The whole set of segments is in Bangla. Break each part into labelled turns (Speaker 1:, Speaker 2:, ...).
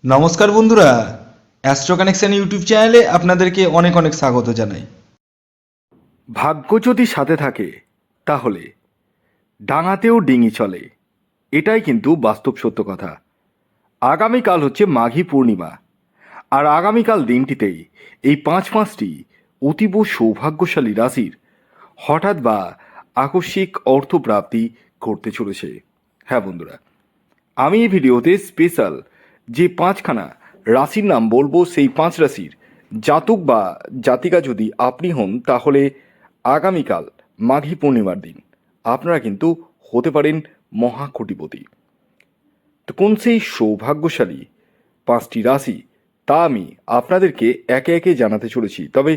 Speaker 1: নমস্কার বন্ধুরা, অ্যাস্ট্রো কানেকশন ইউটিউব চ্যানেলে আপনাদেরকে অনেক অনেক স্বাগত জানাই।
Speaker 2: ভাগ্য যদি সাথে থাকে তাহলে ডাঙাতেও ডিঙি চলে, এটাই কিন্তু বাস্তব সত্য কথা। আগামীকাল হচ্ছে মাঘী পূর্ণিমা, আর আগামীকাল দিনটিতেই এই পাঁচটি অতীব সৌভাগ্যশালী রাশির হঠাৎ বা আকস্মিক অর্থপ্রাপ্তি ঘটতে চলেছে। হ্যাঁ বন্ধুরা, আমি এই ভিডিওতে স্পেশাল যে পাঁচখানা রাশির নাম বলবো, সেই পাঁচ রাশির জাতক বা জাতিকা যদি আপনি হন, তাহলে আগামীকাল মাঘী পূর্ণিমার দিন আপনারা কিন্তু হতে পারেন মহাকোটিপতি। তো কোন সেই সৌভাগ্যশালী পাঁচটি রাশি, তা আমি আপনাদেরকে একে একে জানাতে চলেছি। তবে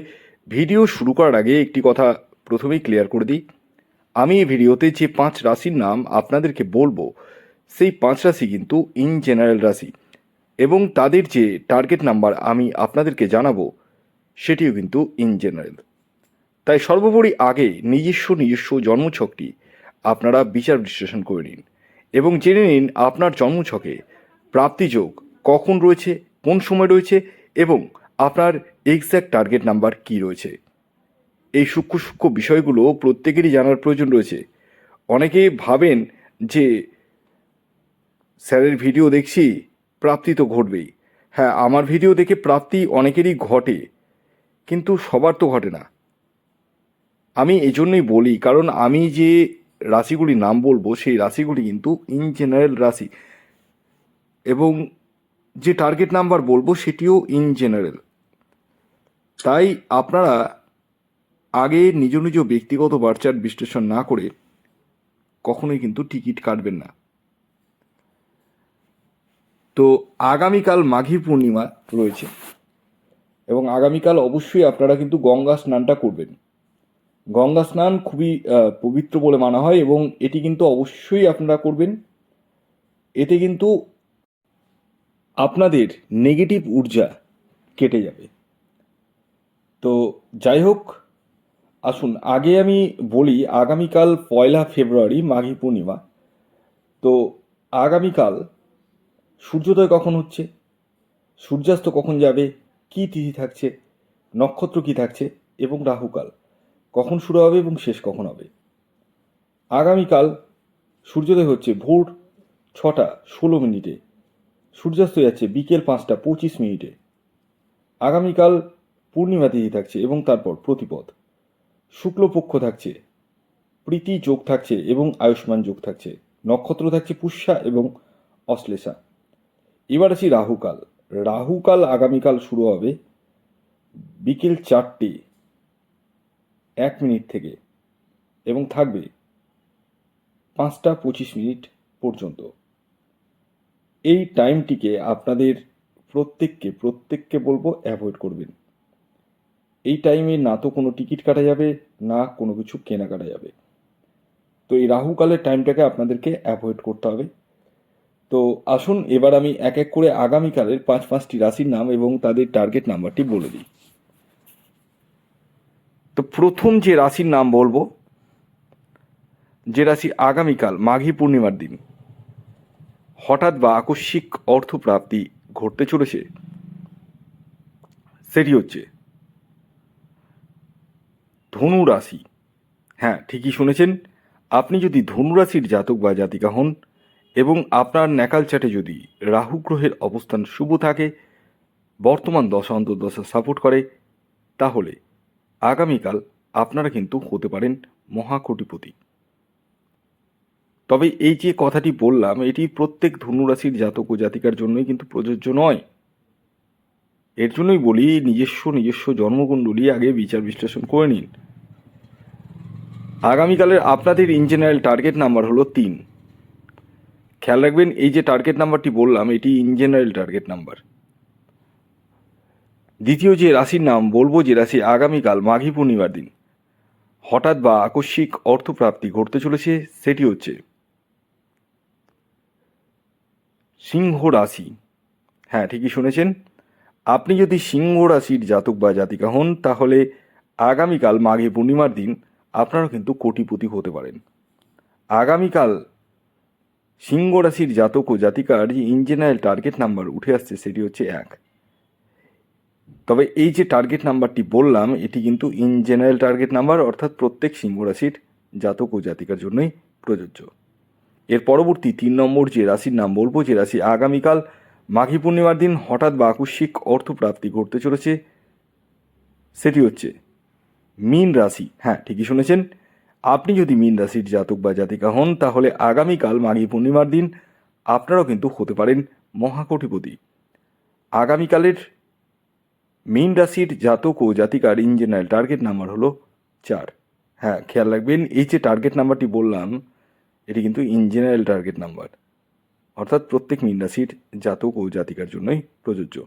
Speaker 2: ভিডিও শুরু করার আগে একটি কথা প্রথমেই ক্লিয়ার করে দিই। আমি এই ভিডিওতে যে পাঁচ রাশির নাম আপনাদেরকে বলবো, সেই পাঁচ রাশি কিন্তু ইন জেনারেল রাশি, এবং তাদের যে টার্গেট নাম্বার আমি আপনাদেরকে জানাবো সেটিও কিন্তু ইন জেনারেল। তাই সর্বোপরি আগে নিজস্ব জন্মছকটি আপনারা বিচার বিশ্লেষণ করে নিন এবং জেনে নিন আপনার জন্মছকে প্রাপ্তিযোগ কখন রয়েছে, কোন সময় রয়েছে, এবং আপনার এক্স্যাক্ট টার্গেট নাম্বার কী রয়েছে। এই সূক্ষ্ম বিষয়গুলো প্রত্যেকেরই জানার প্রয়োজন রয়েছে। অনেকে ভাবেন যে স্যারের ভিডিও দেখছি, প্রাপ্তি তো ঘটবেই। হ্যাঁ, আমার ভিডিও দেখে প্রাপ্তি অনেকেরই ঘটে, কিন্তু সবার তো ঘটে না। আমি এজন্যই বলি, কারণ আমি যে রাশিগুলির নাম বলবো সেই রাশিগুলি কিন্তু ইন জেনারেল রাশি, এবং যে টার্গেট নাম্বার বলবো সেটিও ইন জেনারেল। তাই আপনারা আগে নিজ ব্যক্তিগত বার্চার বিশ্লেষণ না করে কখনোই কিন্তু টিকিট কাটবেন না। তো আগামীকাল মাঘী পূর্ণিমা রয়েছে, এবং আগামীকাল অবশ্যই আপনারা কিন্তু গঙ্গা স্নানটা করবেন। গঙ্গা স্নান খুবই পবিত্র বলে মানা হয়, এবং এটি কিন্তু অবশ্যই আপনারা করবেন। এতে কিন্তু আপনাদের নেগেটিভ ঊর্জা কেটে যাবে। তো যাই হোক, আসুন আগে আমি বলি আগামীকাল 1 ফেব্রুয়ারি মাঘী পূর্ণিমা। তো আগামীকাল সূর্যোদয় কখন হচ্ছে, সূর্যাস্ত কখন যাবে, কী তিথি থাকছে, নক্ষত্র কী থাকছে, এবং রাহুকাল কখন শুরু হবে এবং শেষ কখন হবে। আগামীকাল সূর্যোদয় হচ্ছে ভোর 6টা 16 মিনিটে, সূর্যাস্ত যাচ্ছে বিকেল 5টা 25 মিনিটে। আগামীকাল পূর্ণিমা তিথি থাকছে এবং তারপর প্রতিপদ, শুক্লপক্ষ থাকছে, প্রীতি যোগ থাকছে এবং আয়ুষ্মান যোগ থাকছে, নক্ষত্র থাকছে পুষ্যা এবং অশ্লেষা। এবার আছি রাহুকাল। রাহুকাল আগামীকাল শুরু হবে বিকেল 4টা 1 মিনিট থেকে এবং থাকবে 5টা 25 মিনিট পর্যন্ত। এই টাইমটিকে আপনাদের প্রত্যেককে বলবো অ্যাভয়েড করবেন। এই টাইমে না তো কোনো টিকিট কাটা যাবে, না কোনো কিছু কেনাকাটা যাবে। তো এই রাহুকালের টাইমটাকে আপনাদেরকে অ্যাভয়েড করতে হবে। তো আসুন এবার আমি এক এক করে আগামীকালের পাঁচটি রাশির নাম এবং তাদের টার্গেট নাম্বারটি বলে দিই। তো প্রথম যে রাশির নাম বলবো, যে রাশি আগামীকাল মাঘী পূর্ণিমার দিন হঠাৎ বা আকস্মিক অর্থপ্রাপ্তি ঘটতে চলেছে, সেটি হচ্ছে ধনু রাশি। হ্যাঁ, ঠিকই শুনেছেন। আপনি যদি ধনু রাশির জাতক বা জাতিকা হন এবং আপনার ন্যাকাল চাটে যদি রাহু গ্রহের অবস্থান শুভ থাকে, বর্তমান দশা অন্তর্দশা সাপোর্ট করে, তাহলে আগামীকাল আপনারা কিন্তু হতে পারেন মহাকোটিপতি। তবে এই যে কথাটি বললাম, এটি প্রত্যেক ধনুরাশির জাতক ও জাতিকার জন্যই কিন্তু প্রযোজ্য নয়। এর জন্যই বলি নিজস্ব জন্মকুণ্ডলী আগে বিচার বিশ্লেষণ করে নিন। আগামীকালের আপনাদের ইন জেনারেল টার্গেট নাম্বার হলো 3। খেয়াল রাখবেন, এই যে টার্গেট নাম্বারটি বললাম এটি ইন জেনারেল টার্গেট নাম্বার। দ্বিতীয় যে রাশির নাম বলবো, যে রাশি আগামীকাল মাঘী পূর্ণিমার দিন হঠাৎ বা আকস্মিক অর্থপ্রাপ্তি ঘটতে চলেছে, সেটি হচ্ছে সিংহ রাশি। হ্যাঁ, ঠিকই শুনেছেন। আপনি যদি সিংহ রাশির জাতক বা জাতিকা হন, তাহলে আগামীকাল মাঘী পূর্ণিমার দিন আপনারা কিন্তু কোটিপতি হতে পারেন। আগামীকাল সিংহ রাশির জাতক ও জাতিকার যে ইন জেনারেল টার্গেট নাম্বার উঠে আসছে সেটি হচ্ছে 1। তবে এই যে টার্গেট নাম্বারটি বললাম এটি কিন্তু ইন জেনারেল টার্গেট নাম্বার, অর্থাৎ প্রত্যেক সিংহ রাশির জাতক ও জাতিকার জন্যই প্রযোজ্য। এর পরবর্তী 3 নম্বর যে রাশির নাম বলবো, যে রাশি আগামীকাল মাঘী পূর্ণিমার দিন হঠাৎ বা আকস্মিক অর্থপ্রাপ্তি ঘটতে চলেছে, সেটি হচ্ছে মীন রাশি। হ্যাঁ, ঠিকই শুনেছেন। আপনি যদি মীন রাশির জাতক বা জাতিকা হন তাহলে আগামীকাল মাঘী পূর্ণিমার দিন আপনারাও কিন্তু হতে পারেন মহাকোটিপতি। আগামীকালের মীন রাশির জাতক ও জাতিকার ইন জেনারেল টার্গেট নাম্বার হলো 4। হ্যাঁ, খেয়াল রাখবেন, এই যে টার্গেট নাম্বারটি বললাম এটি কিন্তু ইন জেনারেল টার্গেট নাম্বার, অর্থাৎ প্রত্যেক মীন রাশির জাতক ও জাতিকার জন্যই প্রযোজ্য।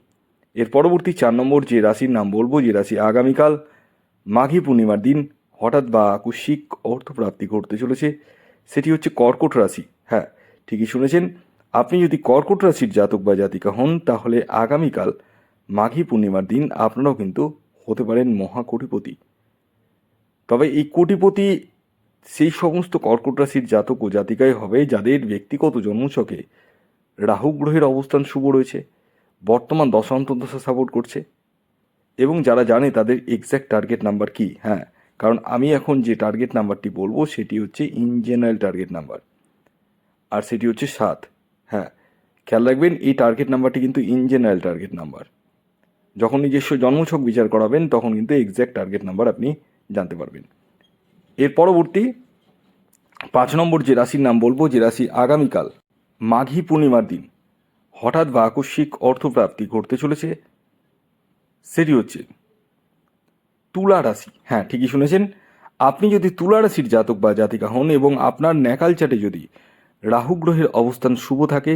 Speaker 2: এর পরবর্তী 4 নম্বর যে রাশির নাম বলবো, যে রাশি আগামীকাল মাঘী পূর্ণিমার দিন হঠাৎ বা আকস্মিক অর্থপ্রাপ্তি ঘটতে চলেছে, সেটি হচ্ছে কর্কট রাশি। হ্যাঁ, ঠিকই শুনেছেন। আপনি যদি কর্কট রাশির জাতক বা জাতিকা হন তাহলে আগামীকাল মাঘী পূর্ণিমার দিন আপনারাও কিন্তু হতে পারেন মহাকোটিপতি। তবে এই কোটিপতি সেই সমস্ত কর্কট রাশির জাতক ও জাতিকাই হবে যাদের ব্যক্তিগত জন্মছকে রাহু গ্রহের অবস্থান শুভ রয়েছে, বর্তমান দশা অন্তর্দশা সাপোর্ট করছে, এবং যারা জানে তাদের এক্স্যাক্ট টার্গেট নাম্বার কি। হ্যাঁ, কারণ আমি এখন যে টার্গেট নাম্বারটি বলবো সেটি হচ্ছে ইন জেনারেল টার্গেট নাম্বার, আর সেটি হচ্ছে 7। হ্যাঁ, খেয়াল রাখবেন, এই টার্গেট নাম্বারটি কিন্তু ইন জেনারেল টার্গেট নাম্বার। যখন নিজস্ব জন্মছক বিচার করাবেন তখন কিন্তু এক্স্যাক্ট টার্গেট নাম্বার আপনি জানতে পারবেন। এর পরবর্তী 5 নম্বর যে রাশির নাম বলবো, যে রাশি আগামীকাল মাঘী পূর্ণিমার দিন হঠাৎ বা আকস্মিক অর্থপ্রাপ্তি ঘটতে চলেছে, সেটি হচ্ছে তুলা রাশি। হ্যাঁ, ঠিকই শুনেছেন। আপনি যদি তুলা রাশির জাতক বা জাতিকা হন এবং আপনার ন্যাকাল চাটে যদি রাহু গ্রহের অবস্থান শুভ থাকে,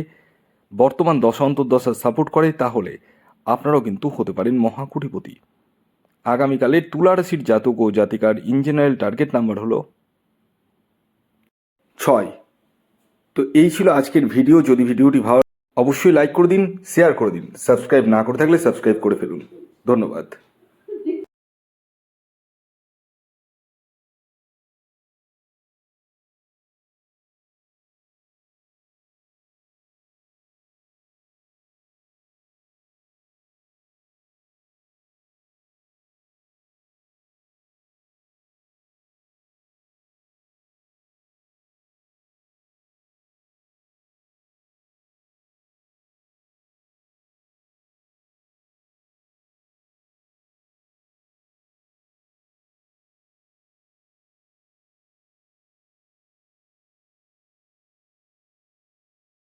Speaker 2: বর্তমান দশা অন্তর্দশা সাপোর্ট করে, তাহলে আপনারাও কিন্তু হতে পারেন মহাকোটিপতি। আগামীকালের তুলা রাশির জাতক ও জাতিকার ইন জেনারেল টার্গেট নাম্বার হলো 6। তো এই ছিল আজকের ভিডিও। যদি ভিডিওটি ভালো অবশ্যই লাইক করে দিন, শেয়ার করে দিন, সাবস্ক্রাইব না করে থাকলে সাবস্ক্রাইব করে ফেলুন। ধন্যবাদ।